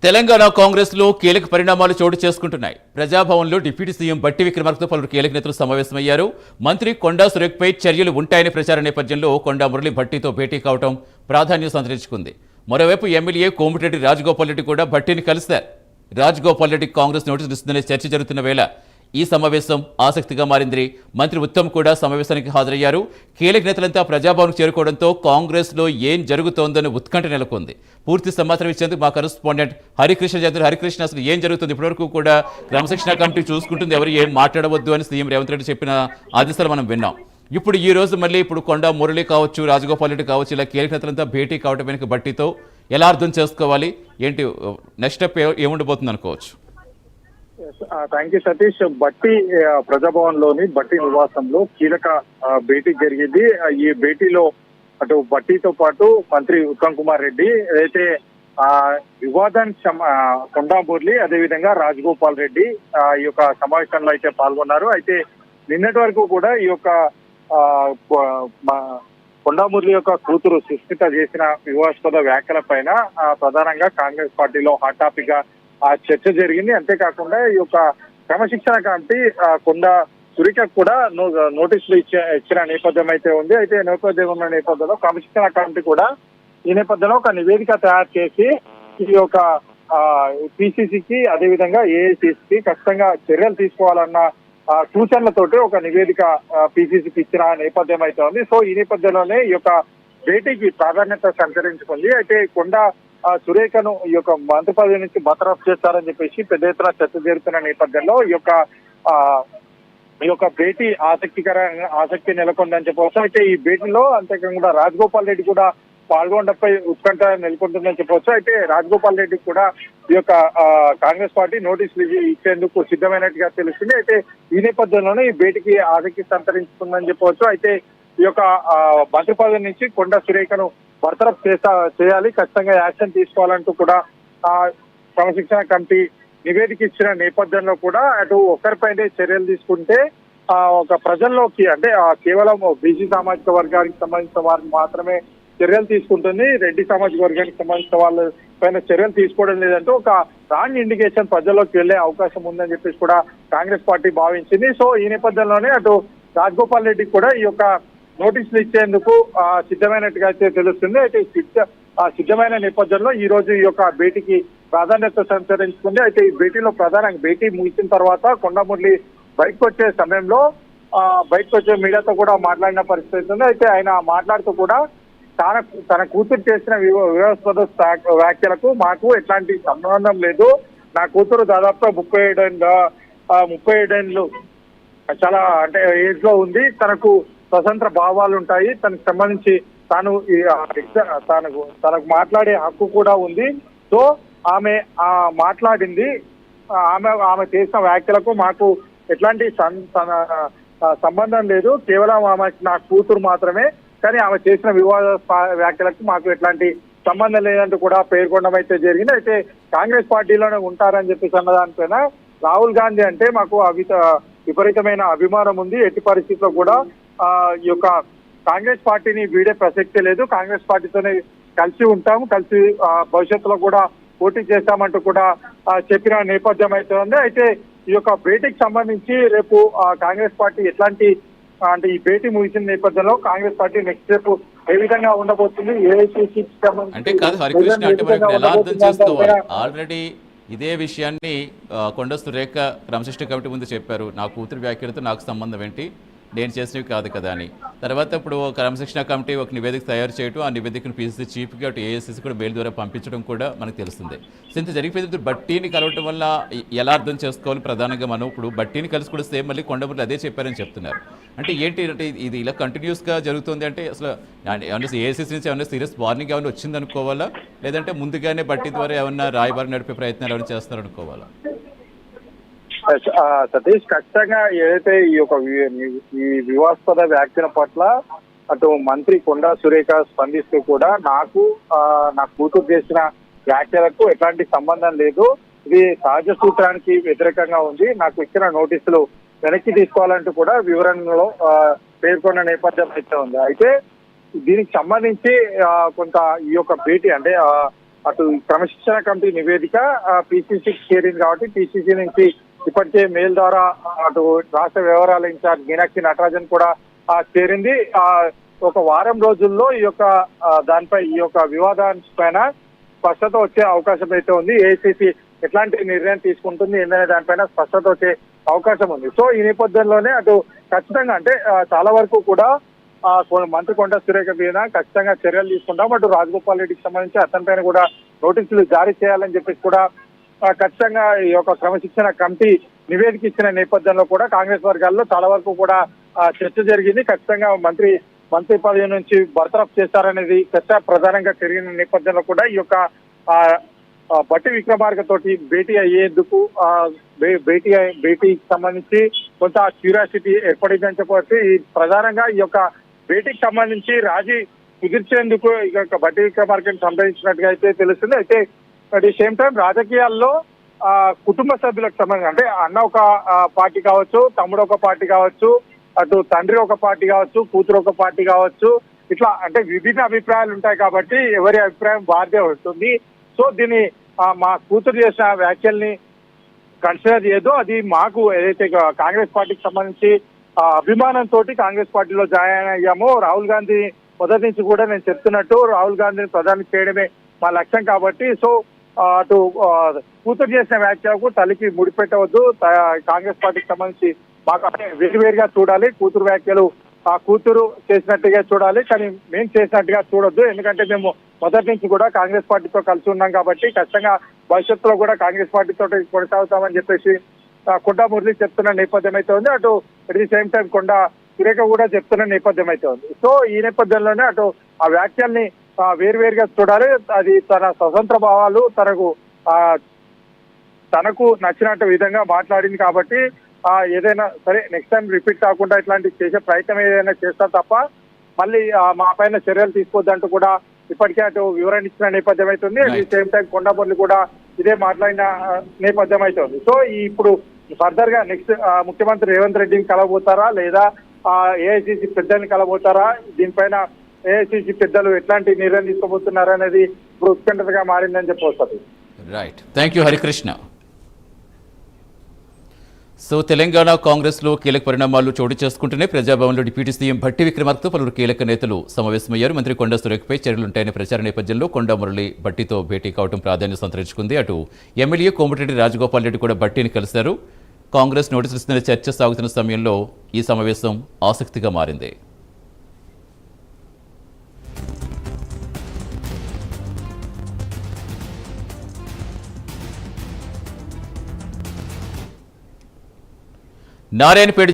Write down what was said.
తెలంగాణ కాంగ్రెస్ లో కీలక పరిణామాలు చోటు చేసుకుంటున్నాయి. ప్రజాభవన్లో డిప్యూటీ సీఎం బట్టి విక్రమార్కతో పలువురు కీలక నేతలు సమావేశమయ్యారు. మంత్రి కొండా సురేఖ్పై చర్యలు ఉంటాయనే ప్రచార నేపథ్యంలో కొండా మురళి భట్టితో భేటీ కావడం ప్రాధాన్యం సంతరించుకుంది. మరోవైపు ఎమ్మెల్యే కోమటిరెడ్డి రాజగోపాల్ రెడ్డి కూడా భట్టిని కలిశారు. రాజగోపాల్ రెడ్డి కాంగ్రెస్ నోటీసులు ఇస్తుందనే చర్చ జరుగుతున్న వేళ ఈ సమావేశం ఆసక్తిగా మారింది. మంత్రి ఉత్తమ్ కూడా సమావేశానికి హాజరయ్యారు. కీలక నేతలంతా ప్రజాభవన్ చేరుకోవడంతో కాంగ్రెస్ లో ఏం జరుగుతోందని ఉత్కంఠ నెలకొంది. పూర్తి సమాచారం ఇచ్చేందుకు మా కరెస్పాండెంట్ హరికృష్ణ చేతులు. హరికృష్ణ, అసలు ఏం జరుగుతుంది? ఇప్పటివరకు కూడా క్రమశిక్షణ కమిటీ చూసుకుంటుంది, ఎవరు ఏం మాట్లాడవద్దు అని సీఎం రేవంత్ రెడ్డి చెప్పిన ఆదేశాలు మనం విన్నాం. ఇప్పుడు ఈ రోజు మళ్ళీ కొండా మురళి కావచ్చు, రాజగోపాల్ రెడ్డి కావచ్చు, ఇలా కీలక నేతలంతా భేటీ కావడం వెనుక బట్టితో ఎలా అర్థం చేసుకోవాలి, ఏంటి నెక్స్ట్ స్టెప్ ఏముండబోతుంది అనుకోవచ్చు? Thank you Satish. బట్టి ప్రజాభవన్ లోని బట్టి నివాసంలో కీలక భేటీ జరిగింది. ఈ భేటీలో అటు బట్టితో పాటు మంత్రి ఉత్తమ్ కుమార్ రెడ్డి, ఏదైతే వివాదానికి కొండా మురళి, అదేవిధంగా రాజగోపాల్ రెడ్డి ఈ యొక్క సమావేశంలో అయితే పాల్గొన్నారు. అయితే నిన్నటి వరకు కూడా ఈ యొక్క కొండా మురళి యొక్క కూతురు సుస్మిత చేసిన వివాదాస్పద వ్యాఖ్యల పైన ప్రధానంగా కాంగ్రెస్ పార్టీలో హాట్ టాపిక్ గా చర్చ జరిగింది. అంతేకాకుండా ఈ యొక్క క్రమశిక్షణ కమిటీ కొండా సురేఖకు కూడా నోటీసులు ఇచ్చిన నేపథ్యం అయితే ఉంది. అయితే నేపథ్యం ఉన్న నేపథ్యంలో క్రమశిక్షణ కమిటీ కూడా ఈ నేపథ్యంలో ఒక నివేదిక తయారు చేసి ఈ యొక్క పిసిసికి, అదేవిధంగా ఏఐసిసికి ఖచ్చితంగా చర్యలు తీసుకోవాలన్న సూచనలతోటి ఒక నివేదిక పిసిసికి ఇచ్చిన నేపథ్యం అయితే ఉంది. సో ఈ నేపథ్యంలోనే ఈ యొక్క భేటీకి ప్రాధాన్యత సంతరించుకుంది. అయితే కొండా సురేఖను ఈ యొక్క మంత్రి పదవి నుంచి బర్తరఫ్ చేస్తారని చెప్పేసి పెద్ద ఎత్తున చర్చ జరుగుతున్న నేపథ్యంలో ఈ యొక్క భేటీ ఆసక్తి నెలకొందని చెప్పవచ్చు. అయితే ఈ భేటీలో అంతేకాకుండా రాజగోపాల్ రెడ్డి కూడా పాల్గొనడంపై ఉత్కంఠ నెలకొంటుందని చెప్పవచ్చు. అయితే రాజగోపాల్ రెడ్డికి కూడా ఈ యొక్క కాంగ్రెస్ పార్టీ నోటీసులు ఇచ్చేందుకు సిద్ధమైనట్టుగా తెలుస్తుంది. అయితే ఈ నేపథ్యంలోనే ఈ భేటీకి ఆసక్తి సంతరించుకుందని చెప్పవచ్చు. అయితే ఈ యొక్క మంత్రి పదవి నుంచి కొండా సురేఖను బర్తరఫ్ చేయాలి, ఖచ్చితంగా యాక్షన్ తీసుకోవాలంటూ కూడా క్రమశిక్షణ కమిటీ నివేదిక ఇచ్చిన నేపథ్యంలో కూడా అటు ఒక్కరిపైనే చర్యలు తీసుకుంటే ఒక ప్రజల్లోకి, అంటే కేవలం బీసీ సామాజిక వర్గానికి సంబంధించిన వారికి మాత్రమే చర్యలు తీసుకుంటుంది, రెడ్డి సామాజిక వర్గానికి సంబంధించిన వాళ్ళ పైన చర్యలు తీసుకోవడం లేదంటూ ఒక రాంగ్ ఇండికేషన్ ప్రజల్లోకి వెళ్లే అవకాశం ఉందని చెప్పేసి కూడా కాంగ్రెస్ పార్టీ భావించింది. సో ఈ నేపథ్యంలోనే అటు రాజగోపాల్ రెడ్డికి కూడా ఈ యొక్క నోటీసులు ఇచ్చేందుకు సిద్ధమైనట్టుగా అయితే తెలుస్తుంది. అయితే సిద్ధమైన నేపథ్యంలో ఈ రోజు ఈ యొక్క భేటీకి ప్రాధాన్యత సంతరించుకుంది. అయితే ఈ భేటీలో ప్రధానంగా భేటీ ముగిసిన తర్వాత కొండా మురళి బయటకు వచ్చే సమయంలో బయటకు వచ్చే మీడియాతో కూడా మాట్లాడిన పరిస్థితి ఉంది. అయితే ఆయన మాట్లాడుతూ కూడా తన కూతురు చేసిన వివాదాస్పద వ్యాఖ్యలకు మాకు ఎట్లాంటి సంబంధం లేదు, నా కూతురు దాదాపు 37 ఏళ్ళు చాలా అంటే ఏజ్ లో ఉంది, తనకు స్వతంత్ర భావాలు ఉంటాయి, తనకు సంబంధించి తనకు మాట్లాడే హక్కు కూడా ఉంది. సో ఆమె మాట్లాడింది, ఆమె చేసిన వ్యాఖ్యలకు మాకు ఎట్లాంటి సంబంధం లేదు, కేవలం ఆమె నా కూతురు మాత్రమే, కానీ ఆమె చేసిన వివాద వ్యాఖ్యలకు మాకు ఎట్లాంటి సంబంధం లేదంటూ కూడా పేర్కొనడం అయితే జరిగింది. అయితే కాంగ్రెస్ పార్టీలోనే ఉంటారని చెప్పేసి అన్నదానిపైన రాహుల్ గాంధీ అంటే మాకు విపరీతమైన అభిమానం ఉంది, ఎట్టి పరిస్థితుల్లో కూడా ఈ యొక్క కాంగ్రెస్ పార్టీని వీడే ప్రసక్తే లేదు, కాంగ్రెస్ పార్టీతోనే కలిసి ఉంటాము, కలిసి భవిష్యత్తులో కూడా పోటీ చేస్తామంటూ కూడా చెప్పిన నేపథ్యం అయితే ఉంది. అయితే ఈ యొక్క భేటీకి సంబంధించి రేపు కాంగ్రెస్ పార్టీ ఎట్లాంటి, అంటే ఈ భేటీ ముగిసిన నేపథ్యంలో కాంగ్రెస్ పార్టీ నెక్స్ట్ రేపు ఏ విధంగా ఉండబోతుంది, ఏఐసిసి అంటే కాదు హరికృష్ణ, అంటే మనకి ఎలా అర్థం చేసుకోవాలి? ఆల్రెడీ ఇదే విషయాన్ని కొండా సురేఖ క్రమశిక్షణ కమిటీ ముందు చెప్పారు, నా కూతురు వ్యాఖ్యలతో నాకు సంబంధం ఏంటి, నేను చేసినవి కాదు కదా అని. తర్వాత ఇప్పుడు క్రమశిక్షణ కమిటీ ఒక నివేదిక తయారు చేయడం, ఆ నివేదికను పీసీసీ చీఫ్గా అటు ఏఐసీసీ కూడా మెయిల్ ద్వారా పంపించడం కూడా మనకు తెలుస్తుంది. సో ఇంత జరిగిపోయింది. బట్టీని కలవటం వల్ల ఎలా అర్థం చేసుకోవాలి? ప్రధానంగా మనం ఇప్పుడు బట్టీని కలిసి కూడా సేమ్ మళ్ళీ కొండమురళి అదే చెప్పారని చెప్తున్నారు. అంటే ఏంటి అంటే ఇది ఇలా కంటిన్యూస్గా జరుగుతుంది అంటే అసలు ఏమన్నా ఏఐసీసీ నుంచి ఏమన్నా సీరియస్ వార్నింగ్ ఏమైనా వచ్చింది అనుకోవాలా, లేదంటే ముందుగానే బట్టి ద్వారా ఏమన్నా రాయబారి నడిపే ప్రయత్నాలు ఏమైనా చేస్తున్నారు అనుకోవాలా? సతీష్, ఖచ్చితంగా ఏదైతే ఈ వివాదాస్పద వ్యాఖ్యల పట్ల అటు మంత్రి కొండా సురేఖ స్పందిస్తూ కూడా నా కూతురు చేసిన వ్యాఖ్యలకు ఎట్లాంటి సంబంధం లేదు, ఇది సహజ సూత్రానికి వ్యతిరేకంగా ఉంది, నాకు ఇచ్చిన నోటీసులు వెనక్కి తీసుకోవాలంటూ కూడా వివరణలో పేర్కొన్న నేపథ్యం అయితే ఉంది. అయితే దీనికి సంబంధించి కొంత ఈ యొక్క భేటీ అంటే అటు క్రమశిక్షణ కమిటీ నివేదిక పిసిసికి చేరింది కాబట్టి పిసిసి నుంచి ఇప్పటికే మెయిల్ ద్వారా అటు రాష్ట్ర వ్యవహారాల ఇన్ఛార్జ్ మీనాక్షి నటరాజన్ కూడా చేరింది. ఒక వారం రోజుల్లో ఈ యొక్క దానిపై ఈ యొక్క వివాదానిపైన స్పష్టత వచ్చే అవకాశం అయితే ఉంది. ఏఐసిసి ఎట్లాంటి నిర్ణయం తీసుకుంటుంది ఏంటనే దానిపైన స్పష్టత వచ్చే అవకాశం ఉంది. సో ఈ నేపథ్యంలోనే అటు ఖచ్చితంగా అంటే చాలా వరకు కూడా మంత్రి కొండా సురేఖ మీద ఖచ్చితంగా చర్యలు తీసుకుంటాం. అటు రాజగోపాల్ రెడ్డికి సంబంధించి అతనిపైన కూడా నోటీసులు జారీ చేయాలని చెప్పేసి కూడా ఖచ్చితంగా ఈ యొక్క క్రమశిక్షణ కమిటీ నివేదిక ఇచ్చిన నేపథ్యంలో కూడా కాంగ్రెస్ వర్గాల్లో చాలా వరకు కూడా చర్చ జరిగింది. ఖచ్చితంగా మంత్రి పదవి నుంచి బర్తరఫ్ చేస్తారనేది చర్చ ప్రధానంగా జరిగిన నేపథ్యంలో కూడా ఈ యొక్క బట్టి విక్రమార్క తోటి భేటీ అయ్యేందుకు భేటీకి సంబంధించి కొంత క్యూరియాసిటీ ఏర్పడిందని చెప్పవచ్చు. ఈ ప్రధానంగా ఈ యొక్క భేటీకి సంబంధించి రాజీ కుదిర్చేందుకు ఈ యొక్క బట్టి విక్రమార్కని సంప్రదించినట్టుగా అయితే తెలుస్తుంది. అయితే అట్ ది సేమ్ టైం రాజకీయాల్లో కుటుంబ సభ్యులకు సంబంధించి అంటే అన్న ఒక పార్టీ కావచ్చు, తమ్ముడు ఒక పార్టీ కావచ్చు, అటు తండ్రి ఒక పార్టీ కావచ్చు, కూతురు ఒక పార్టీ కావచ్చు, ఇట్లా అంటే విభిన్న అభిప్రాయాలు ఉంటాయి కాబట్టి ఎవరి అభిప్రాయం వారిదే వస్తుంది. సో దీన్ని మా కూతురు చేసిన వ్యాఖ్యల్ని కన్సిడర్ చేయదు. అది మాకు ఏదైతే కాంగ్రెస్ పార్టీకి సంబంధించి అభిమానంతో కాంగ్రెస్ పార్టీలో జాయిన్ అయ్యామో, రాహుల్ గాంధీ మొదటి నుంచి కూడా నేను చెప్తున్నట్టు రాహుల్ గాంధీని ప్రధాని చేయడమే మా లక్ష్యం కాబట్టి సో అటు కూతురు చేసిన వ్యాఖ్యలకు తల్లికి ముడిపెట్టవద్దు. కాంగ్రెస్ పార్టీకి సంబంధించి మాకు అంటే వేరువేరుగా చూడాలి. కూతురు వ్యాఖ్యలు కూతురు చేసినట్టుగా చూడాలి, కానీ మేము చేసినట్టుగా చూడొద్దు. ఎందుకంటే మేము మొదటి నుంచి కూడా కాంగ్రెస్ పార్టీతో కలిసి ఉన్నాం కాబట్టి ఖచ్చితంగా భవిష్యత్తులో కూడా కాంగ్రెస్ పార్టీతో కొనసాగుతామని చెప్పేసి కొండా మురళి చెప్తున్న నేపథ్యం అయితే ఉంది. అటు at the same time Konda Surekha కూడా చెప్తున్న నేపథ్యం అయితే ఉంది. సో ఈ నేపథ్యంలోనే అటు ఆ వ్యాఖ్యల్ని వేరువేరుగా చూడాలి. అది తన స్వతంత్ర భావాలు తనకు నచ్చినట్టు విధంగా మాట్లాడింది కాబట్టి ఏదైనా సరే నెక్స్ట్ టైం రిపీట్ కాకుండా ఇట్లాంటి చేసే ప్రయత్నం ఏదైనా చేస్తా తప్ప మళ్ళీ మా పైన చర్యలు తీసుకోవద్దంటూ కూడా ఇప్పటికే అటు వివరణ ఇచ్చిన నేపథ్యం అవుతుంది. At the same time Kondapalli కూడా ఇదే మాట్లాడిన నేపథ్యం అవుతుంది. సో ఇప్పుడు ఫర్దర్ గా నెక్స్ట్ ముఖ్యమంత్రి రేవంత్ రెడ్డిని కలవబోతారా లేదా ఏఐసిసి పెద్దల్ని కలవబోతారా, దీనిపైన ఏఐసిసి పెద్దలు ఎట్లాంటి నిర్ణయం తీసుకోబోతున్నారు అనేది ఇప్పుడు ఉత్కంఠగా మారిందని చెప్పవచ్చు. Right, thank you Harikrishna. So Telangana కాంగ్రెస్లో కీలక పరిణామాలు చోటు చేసుకుంటూనే ప్రజాభవన్లో డిప్యూటీ సీఎం భట్టి విక్రమార్కతో పలువురు కీలక నేతలు సమావేశమయ్యారు. మంత్రి కొండా సురేఖపై చర్యలుంటాయనే ప్రచార నేపథ్యంలో కొండా మురళి భట్టితో భేటీ కావడం ప్రాధాన్యత సంతరించుకుంది. అటు ఎమ్మెల్యే కోమటిరెడ్డి రాజగోపాల్ రెడ్డి కూడా భట్టిని కలిశారు. కాంగ్రెస్ నోటీసులు ఇస్తున్న చర్చ సాగుతున్న సమయంలో ఈ సమావేశం ఆసక్తిగా మారింది. నారాయణపేట